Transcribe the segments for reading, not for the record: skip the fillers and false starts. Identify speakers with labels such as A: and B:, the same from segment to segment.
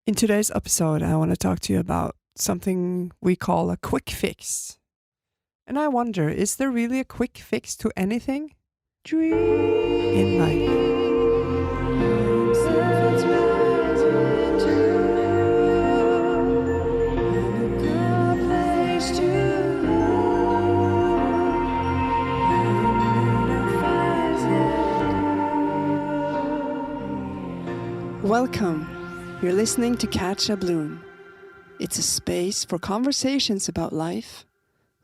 A: In today's episode, I want to talk to you about something we call a quick fix. And I wonder, is there really a quick fix to anything in life? Welcome. You're listening to Catcha Bloom. It's a space for conversations about life,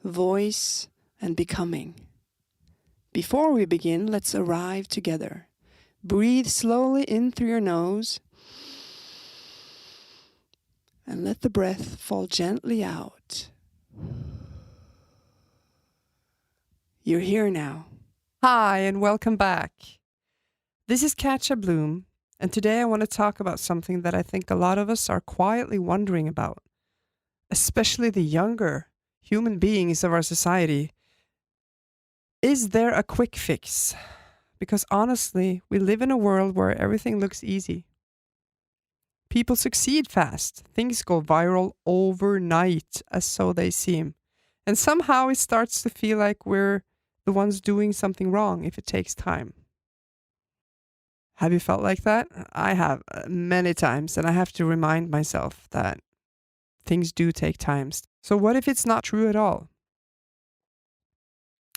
A: voice, and becoming. Before we begin, let's arrive together. Breathe slowly in through your nose and let the breath fall gently out. You're here now. Hi, and welcome back. This is Catcha Bloom. And today I want to talk about something that I think a lot of us are quietly wondering about, especially the younger human beings of our society. Is there a quick fix? Because honestly, we live in a world where everything looks easy. People succeed fast. Things go viral overnight, as so they seem. And somehow it starts to feel like we're the ones doing something wrong if it takes time. Have you felt like that? I have many times, and I have to remind myself that things do take time. So what if it's not true at all?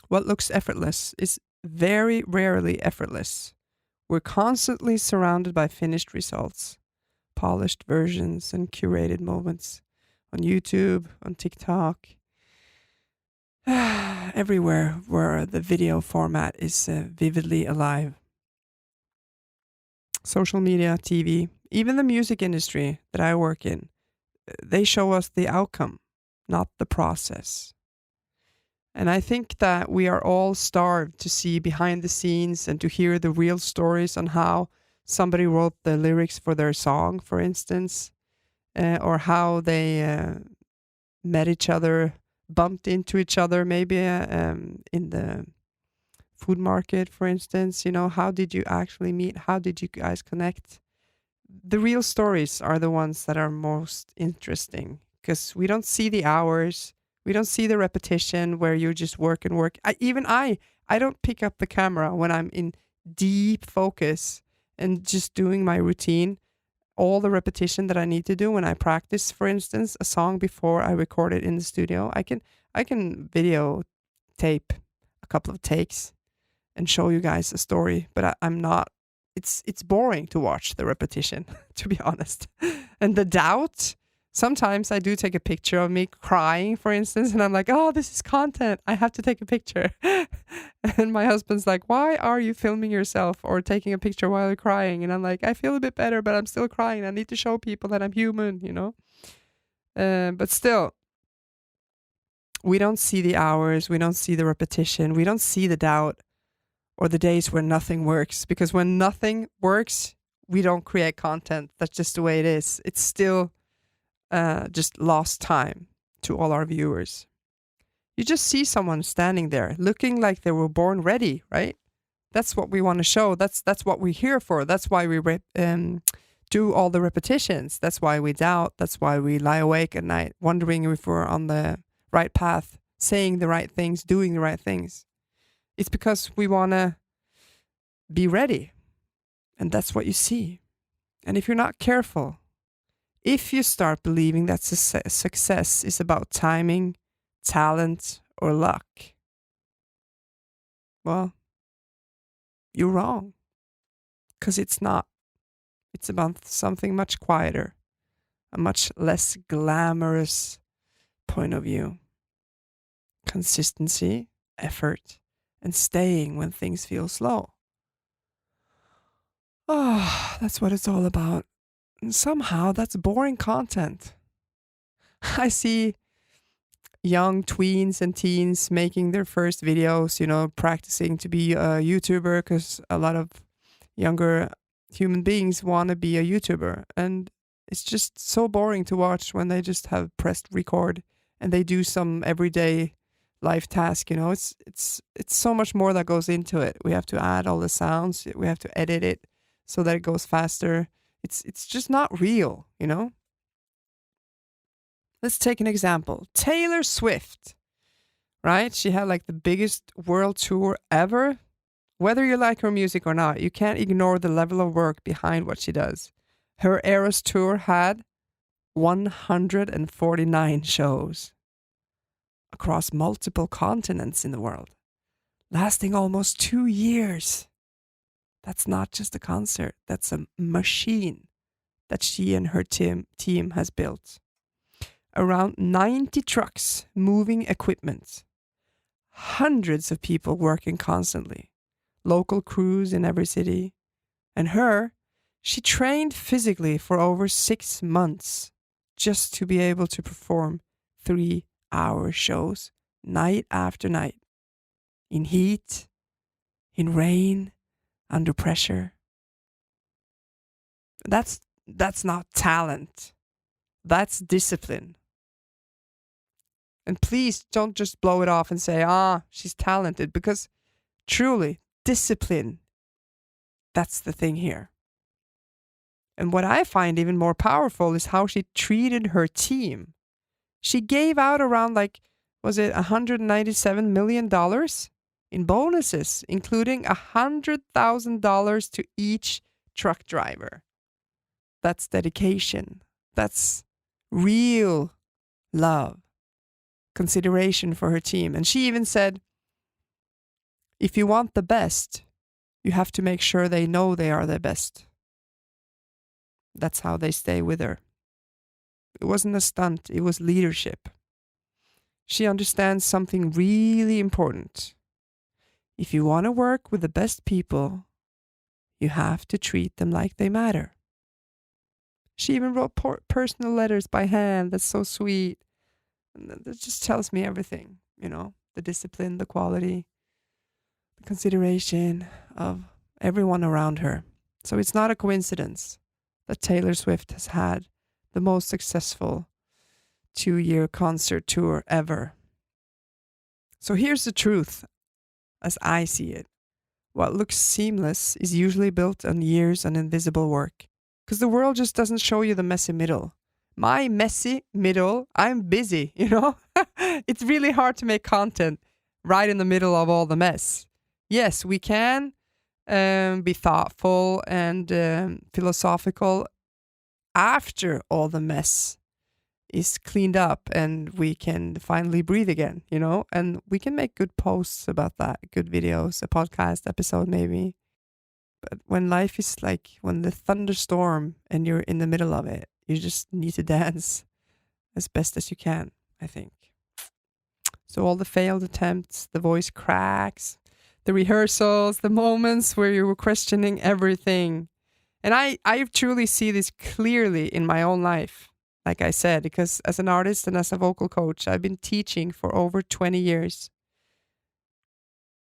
A: What looks effortless is very rarely effortless. We're constantly surrounded by finished results, polished versions, and curated moments on YouTube, on TikTok, everywhere where the video format is vividly alive. Social media, TV, even the music industry that I work in, they show us the outcome, not the process. And I think that we are all starved to see behind the scenes and to hear the real stories on how somebody wrote the lyrics for their song, for instance, or how they met each other, bumped into each other, maybe in the food market, for instance. How did you actually meet? How did you guys connect? The real stories are the ones that are most interesting because we don't see the hours. We don't see the repetition where you just work and work. I don't pick up the camera when I'm in deep focus and just doing my routine. All the repetition that I need to do when I practice, for instance, a song before I record it in the studio. I can videotape a couple of takes and show you guys a story, but I'm not, it's boring to watch the repetition, to be honest. And the doubt, sometimes I do take a picture of me crying, for instance, and I'm like, oh, this is content. I have to take a picture. And my husband's like, why are you filming yourself or taking a picture while you're crying? And I'm like, I feel a bit better, but I'm still crying. I need to show people that I'm human, But still, we don't see the hours. We don't see the repetition. We don't see the doubt. Or the days where nothing works. Because when nothing works, we don't create content. That's just the way it is. It's still just lost time to all our viewers. You just see someone standing there looking like they were born ready, right? That's what we want to show. That's what we're here for. That's why we do all the repetitions. That's why we doubt. That's why we lie awake at night wondering if we're on the right path, saying the right things, doing the right things. It's because we want to be ready. And that's what you see. And if you're not careful, if you start believing that success is about timing, talent, or luck, well, you're wrong. Because it's not. It's about something much quieter, a much less glamorous point of view. Consistency, effort, and staying when things feel slow. Oh, that's what it's all about. And somehow that's boring content. I see young tweens and teens making their first videos, practicing to be a YouTuber because a lot of younger human beings want to be a YouTuber. And it's just so boring to watch when they just have pressed record and they do some everyday life task. It's so much more that goes into it. We have to add all the sounds. We have to edit it so that it goes faster. It's just not real. Let's take an example. Taylor Swift, right? She had like the biggest world tour ever. Whether you like her music or not, you can't ignore the level of work behind what she does. Her Eras tour had 149 shows across multiple continents in the world, lasting almost 2 years. That's not just a concert, that's a machine that she and her team has built. Around 90 trucks moving equipment, hundreds of people working constantly, local crews in every city. And she trained physically for over 6 months just to be able to perform 3-hour shows night after night, in heat, in rain, under pressure. That's not talent. That's discipline. And please don't just blow it off and say, she's talented, because truly, discipline, that's the thing here. And what I find even more powerful is how she treated her team. She gave out around was it $197 million in bonuses, including $100,000 to each truck driver. That's dedication. That's real love, consideration for her team. And she even said, if you want the best, you have to make sure they know they are the best. That's how they stay with her. It wasn't a stunt, it was leadership. She understands something really important. If you want to work with the best people, you have to treat them like they matter. She even wrote personal letters by hand. That's so sweet. And that just tells me everything, the discipline, the quality, the consideration of everyone around her. So it's not a coincidence that Taylor Swift has had the most successful 2-year concert tour ever. So here's the truth, as I see it. What looks seamless is usually built on years of invisible work. Because the world just doesn't show you the messy middle. My messy middle, I'm busy, It's really hard to make content right in the middle of all the mess. Yes, we can be thoughtful and philosophical after all the mess is cleaned up and we can finally breathe again, and we can make good posts about that, good videos, a podcast episode maybe. But when life is when the thunderstorm and you're in the middle of it, you just need to dance as best as you can, I think. So all the failed attempts, the voice cracks, the rehearsals, the moments where you were questioning everything. And I truly see this clearly in my own life, like I said, because as an artist and as a vocal coach, I've been teaching for over 20 years.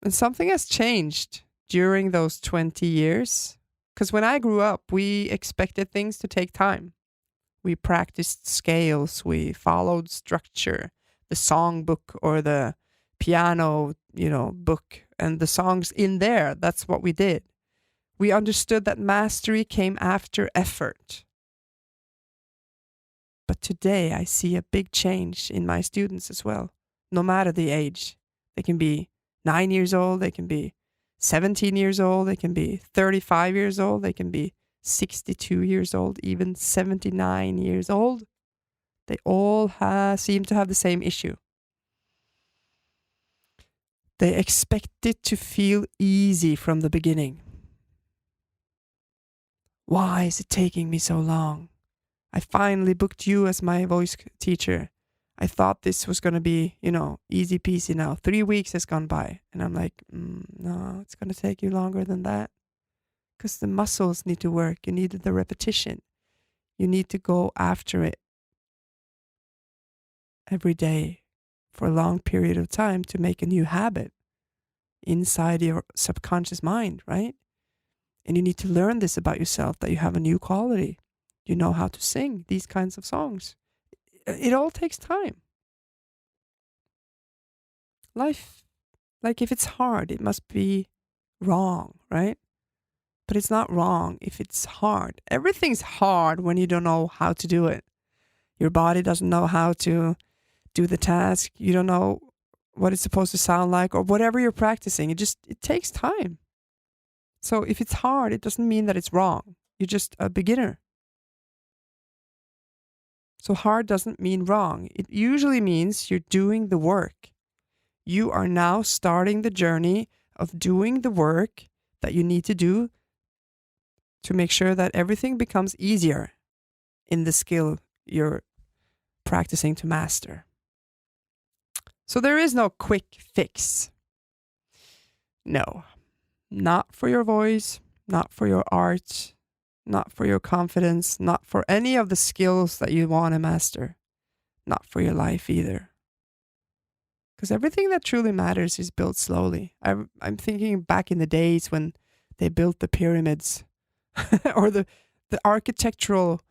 A: And something has changed during those 20 years. Because when I grew up, we expected things to take time. We practiced scales, we followed structure, the song book or the piano, book, and the songs in there. That's what we did. We understood that mastery came after effort. But today I see a big change in my students as well, no matter the age. They can be 9 years old, they can be 17 years old, they can be 35 years old, they can be 62 years old, even 79 years old. They all seem to have the same issue. They expect it to feel easy from the beginning. Why is it taking me so long? I finally booked you as my voice teacher. I thought this was going to be, easy peasy now. 3 weeks has gone by. And I'm like, no, it's going to take you longer than that. Because the muscles need to work. You need the repetition. You need to go after it every day for a long period of time to make a new habit inside your subconscious mind, right? And you need to learn this about yourself, that you have a new quality. You know how to sing these kinds of songs. It all takes time. Life, if it's hard, it must be wrong, right? But it's not wrong if it's hard. Everything's hard when you don't know how to do it. Your body doesn't know how to do the task. You don't know what it's supposed to sound like or whatever you're practicing. It takes time. So if it's hard, it doesn't mean that it's wrong. You're just a beginner. So hard doesn't mean wrong. It usually means you're doing the work. You are now starting the journey of doing the work that you need to do to make sure that everything becomes easier in the skill you're practicing to master. So there is no quick fix. No, not for your voice, not for your art, not for your confidence, not for any of the skills that you want to master, not for your life either. Because everything that truly matters is built slowly. I'm thinking back in the days when they built the pyramids or the architectural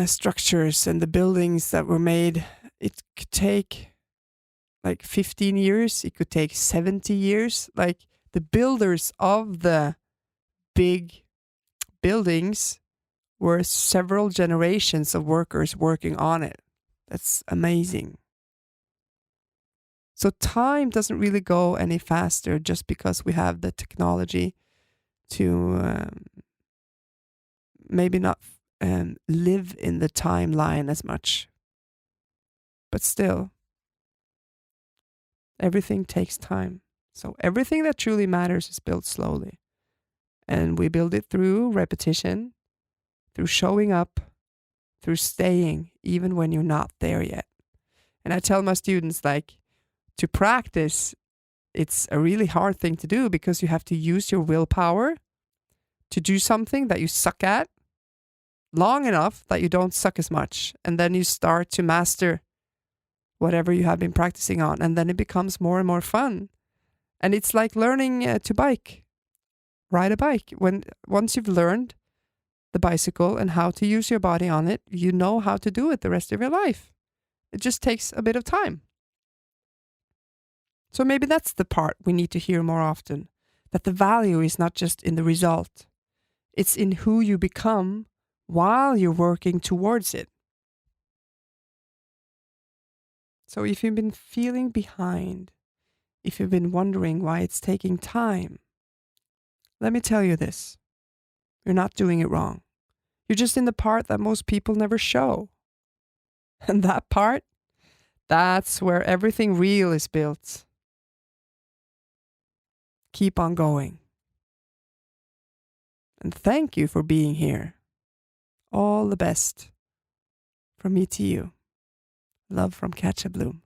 A: structures and the buildings that were made. It could take like 15 years. It could take 70 years. Like the builders of the big buildings were several generations of workers working on it. That's amazing. So time doesn't really go any faster just because we have the technology to maybe not live in the timeline as much. But still, everything takes time. So everything that truly matters is built slowly. And we build it through repetition, through showing up, through staying, even when you're not there yet. And I tell my students, like, to practice, it's a really hard thing to do because you have to use your willpower to do something that you suck at long enough that you don't suck as much. And then you start to master whatever you have been practicing on. And then it becomes more and more fun. And it's like learning to ride a bike. Once you've learned the bicycle and how to use your body on it, you know how to do it the rest of your life. It just takes a bit of time. So maybe that's the part we need to hear more often, that the value is not just in the result. It's in who you become while you're working towards it. So if you've been feeling behind, if you've been wondering why it's taking time, let me tell you this. You're not doing it wrong. You're just in the part that most people never show. And that part, that's where everything real is built. Keep on going. And thank you for being here. All the best from me to you. Love from Catcha Bloom.